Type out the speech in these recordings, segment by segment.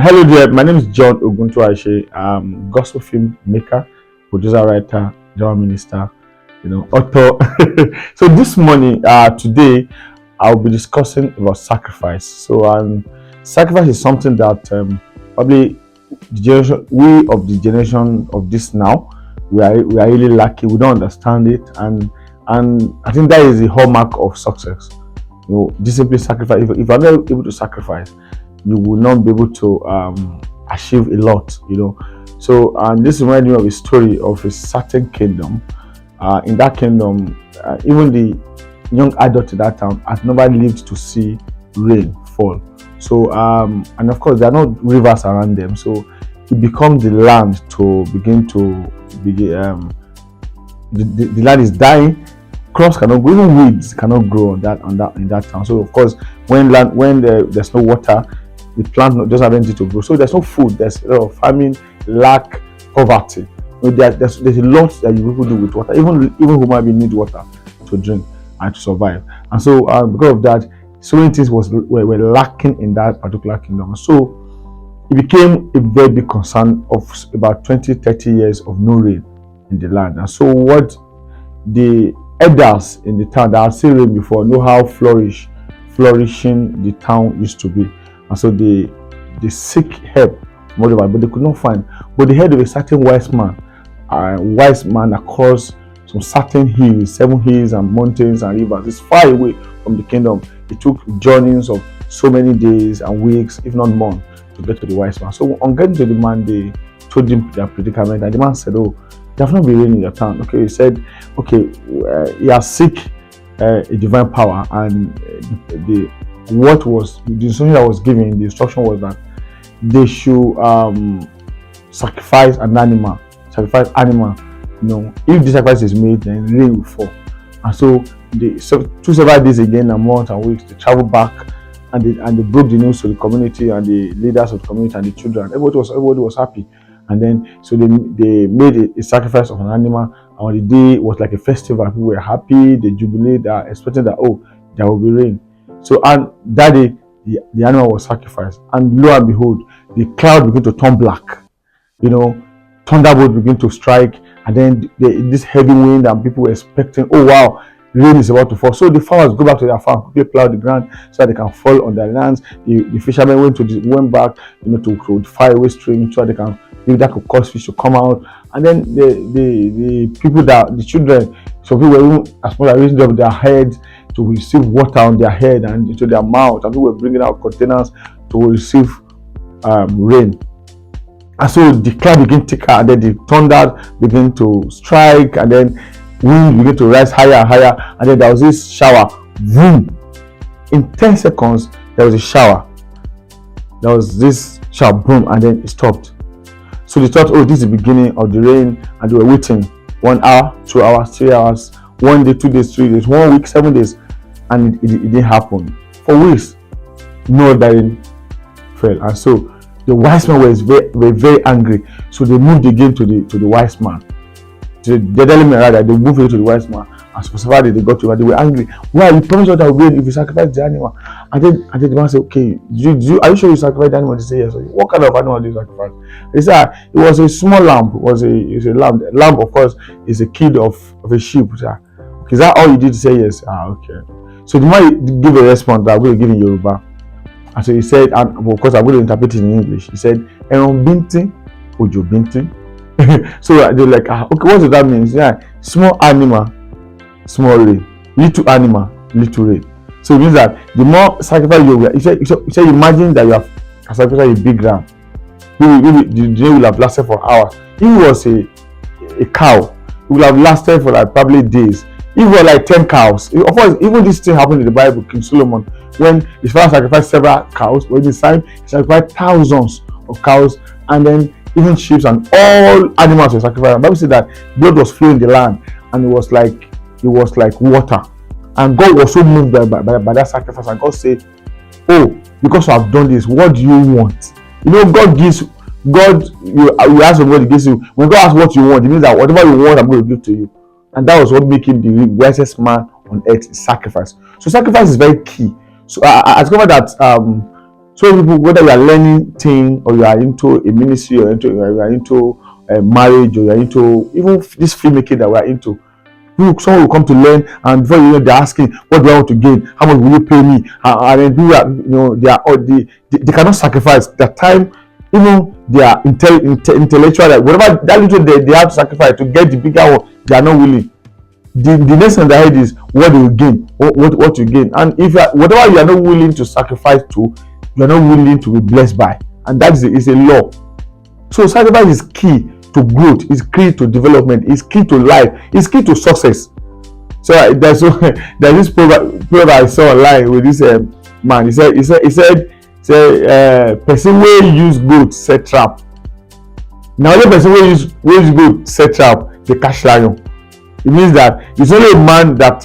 Hello there, my name is John Oguntuase. I'm gospel film maker, producer, writer, drama minister, author. So this morning, today, I'll be discussing about sacrifice. Sacrifice is something that probably we of the generation of this now, we are really lucky. We don't understand it, and I think that is the hallmark of success. Discipline, sacrifice. If you're not able to sacrifice, you will not be able to achieve a lot. So and this reminds me of a story of a certain kingdom. In that kingdom, even the young adult at that time had never lived to see rain fall. So and of course there are no rivers around them, so it becomes the land to begin to be the land is dying. Crops cannot grow, even weeds cannot grow in that town. So of course, there's no water, the plant doesn't have anything to grow. So there's no food. There's a lot of famine, lack, poverty. There's a lot that you people do with water. Even human beings need water to drink and to survive. And so because of that, so many things were lacking in that particular kingdom. So it became a very big concern of about 20-30 years of no rain in the land. And so what the elders in the town that had seen rain before know how flourishing the town used to be, and so they seek help from all over, but they could not find. But they heard of a certain wise man across some certain hills, 7 hills and mountains and rivers. It's far away from the kingdom. It took journeys of so many days and weeks, if not months, to get to the wise man. So on getting to the man, they told him their predicament, and the man said, "Oh, there have not been rain in your town." Okay, he said, "Okay, he has seek a divine power, and the instruction that was given. The instruction was that they should sacrifice an animal. If the sacrifice is made, then rain will fall." And so took several days again, a month and weeks, they traveled back, and they broke the news to the community and the leaders of the community and the children. Everybody was happy. And then so they made a sacrifice of an animal, and on the day it was like a festival. People were happy, they jubilated, expecting that there will be rain. So and that day the animal was sacrificed, and lo and behold, the cloud began to turn black. Thunderbolt began to strike, and then this heavy wind, and people were expecting, oh wow, rain is about to fall. So the farmers go back to their farm, quickly plow the ground so that they can fall on their lands. The fishermen went back, to far away stream so that they can, maybe that could cause fish to come out. And then the children, some people were even as much as raising up their heads to receive water on their head and into their mouth, and people were bringing out containers to receive rain. And so the cloud began thicker, and then the thunder began to strike, and then wind began to rise higher and higher, and then there was this shower. Boom! In 10 seconds, there was a shower. There was this shower, boom, and then it stopped. So they thought, oh, this is the beginning of the rain, and they were waiting 1 hour, 2 hours, 3 hours, 1 day, 2 days, 3 days, 1 week, 7 days, and it didn't happen. For weeks, no rain fell. And so the wise man was very angry. So they moved again to the wise man. The element rather, they moved to the wise man. As for far they got to him, they were angry. Why? You promised us that we'll rain if you sacrifice the animal. And then the man said, okay, are you sure you sacrifice the animal? They say yes. What kind of animal do you sacrifice? They said, it was a small lamb. It was a lamb. Lamb, of course, is a kid of a sheep. Is that all you did to say yes? Okay. So the man gave a response that I'm going to give in Yoruba. And so he said, and of course I'm going to interpret it in English. He said, "Eran bintin, ojo bintin." So they're like, okay, what does that mean? Yeah, small animal, small rain. Little animal, little rain. So it means that the more sacrifice he said, imagine that you have sacrificed a big ram. Maybe the day will have lasted for hours. If it was a cow, it will have lasted for like probably days. If it was like 10 cows, of course, even this thing happened in the Bible. King Solomon, when his father sacrificed several cows, but this time he sacrificed thousands of cows, and then even sheep and all animals were sacrificed. The Bible said that blood was flowing in the land, and it was like water. And God was so moved by that sacrifice, and God said, "Oh, because you have done this, what do you want?" God gives. You ask for what He gives you. When God asks what you want, it means that whatever you want, I'm going to give to you. And that was what made him the wisest man on earth, sacrifice. So sacrifice is very key. So I discovered that So people, whether you are learning thing or you are into a ministry or you are into marriage or you are into even this filmmaking that we are into, someone will come to learn, and before you know, they're asking, what do I want to gain? How much will you pay me? And then people are, they are all they cannot sacrifice their time, even their intellectual, like whatever that little they have to sacrifice to get the bigger one, they are not willing. The next thing that is what they will gain, what you gain, and if whatever you are not willing to sacrifice to, you are not willing to be blessed by, and that is a law. So sacrifice is key to growth, is key to development, is key to life, is key to success. So there's this proverb I saw online with this man. He said person wey use goat set trap. Now the person wey use goat set trap dey catch lion. It means that it's only a man that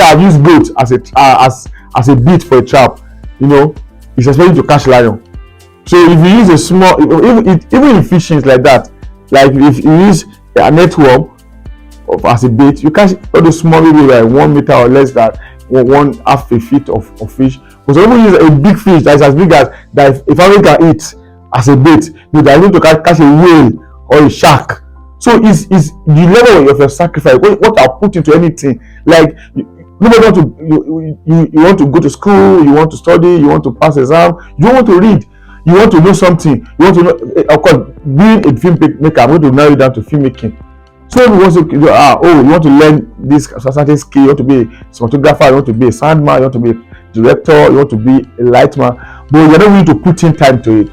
have used goat as a bait for a trap, is expected to catch lion. So if you use a small, even in fishing like that, like if you use a network as a bait, you catch all the small, maybe like 1 meter or less, that 1/2 a feet of fish. But some people use a big fish that is as big as that if family can eat as a bait, they are going to catch a whale or a shark. So is the level of your sacrifice, what I put into anything. Like nobody want to, you want to go to school, you want to study, you want to pass exam, you want to read, you want to know something, you want to know, of course, being a filmmaker, I'm going to narrow it down to filmmaking. So you want to learn this certain skill, you want to be a cinematographer, you want to be a soundman, you want to be a director, you want to be a lightman, but you're not willing to put in time to it.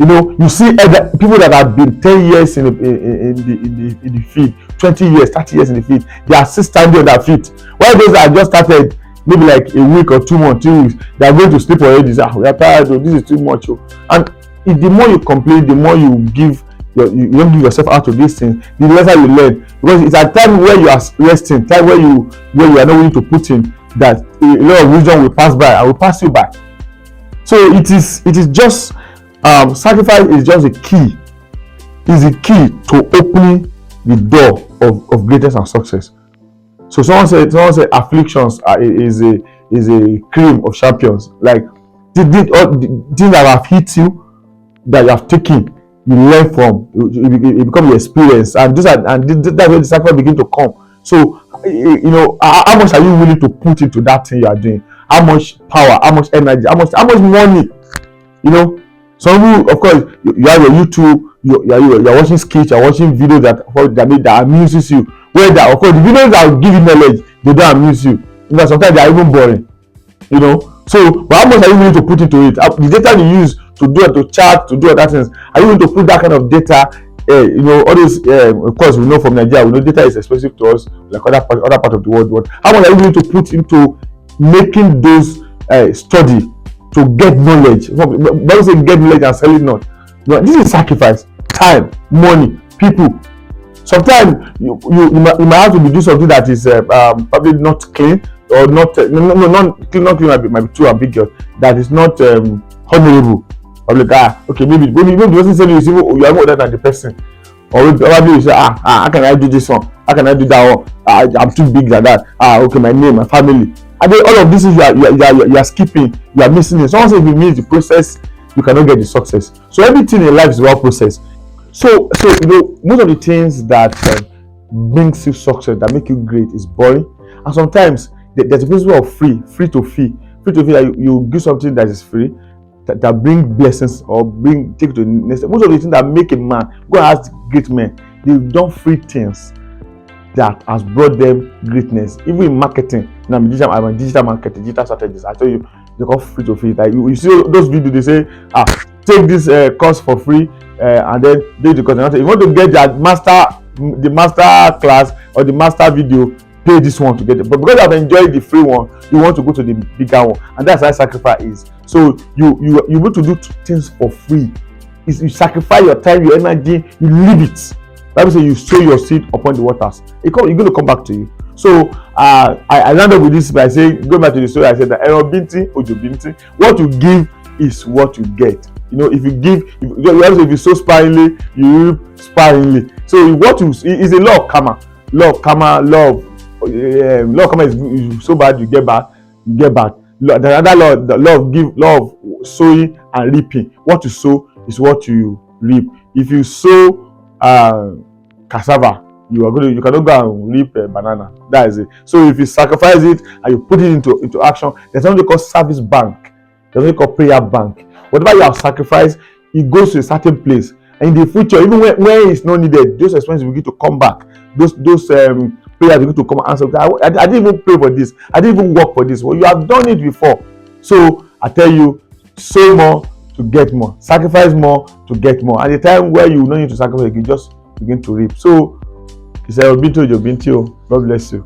You see other people that have been 10 years in the field, 20 years, 30 years in the field, they are still standing on their feet. While those that just started maybe like a week or 2 months, 2 weeks, they are going to sleep already. We are tired, this is too much. And the more you complain, the more you don't give yourself out to these things, the lesser you learn. Because it's a time where you are resting, time where you are not willing to put in, that a lot of wisdom will pass by and will pass you by. So it is just sacrifice is just a key. Is the key to opening the door of greatness and success. So someone said afflictions is a cream of champions. Like the things that have hit you, that you have taken, you learn from, it become your experience, and that's where the sacrifice begin to come. So how much are you willing to put into that thing you are doing? How much power, how much energy, how much money? Some people, of course, you have your YouTube, you're watching skits, you're watching videos that amuses you. Where that, of course, the videos that will give you knowledge, they don't amuse you. Sometimes they are even boring. So, but how much are you willing to put into it? The data you use to do it, to chat, to do other things, are you willing to put that kind of data? All this, of course, we know from Nigeria, we know data is expensive to us, like other part of the world. How much are you willing to put into making those study to get knowledge? Don't say get knowledge and sell it not. This is sacrifice, time, money, people. Sometimes you might have to do something that is probably not clean, or not clean might be too ambiguous. That is not honorable. Okay, maybe the person saying you are more than the person, or probably you say, how can I do this one? How can I do that one? I'm too big than that. Okay, my name, my family. And then all of this is you are skipping, you are missing it. Someone says if you miss the process, you cannot get the success. So everything in life is about process. So most of the things that brings you success, that make you great, is boring. And sometimes there's a principle of free to fee. Free to fee, that you do something that is free, that bring blessings or take to the next step. Most of the things that make a man, go and ask great men, they've done free things that has brought them greatness. Even in marketing, I'm a digital marketer, digital strategist. I tell you, they call free to free. Like you see those videos, they say, take this course for free, and then do the course. You want to get the master class or the master video, pay this one to get it. But because I've enjoyed the free one, you want to go to the bigger one, and that's how sacrifice is. So you want to do things for free. You sacrifice your time, your energy, you leave it. Bible says you sow your seed upon the waters. It's going to come back to you. So I land up with this by saying, go back to the story. I said that what you give is what you get. If you give, if you sow sparingly, you reap sparingly. So what you is a law of karma. Law of karma is so bad, you get back. The other law, the law of sowing and reaping. What you sow is what you reap. If you sow cassava, you cannot go and reap a banana. That is it. So if you sacrifice it and you put it into action, there's something called service bank. There's something called prayer bank. Whatever you have sacrificed, it goes to a certain place. And in the future, even when it's not needed, those expenses begin to come back. Those prayers begin to come and answer. I didn't even pray for this. I didn't even work for this. Well, you have done it before. So I tell you, sow more to get more. Sacrifice more to get more. At the time where you don't need to sacrifice, you just begin to reap. So, he said, God bless you.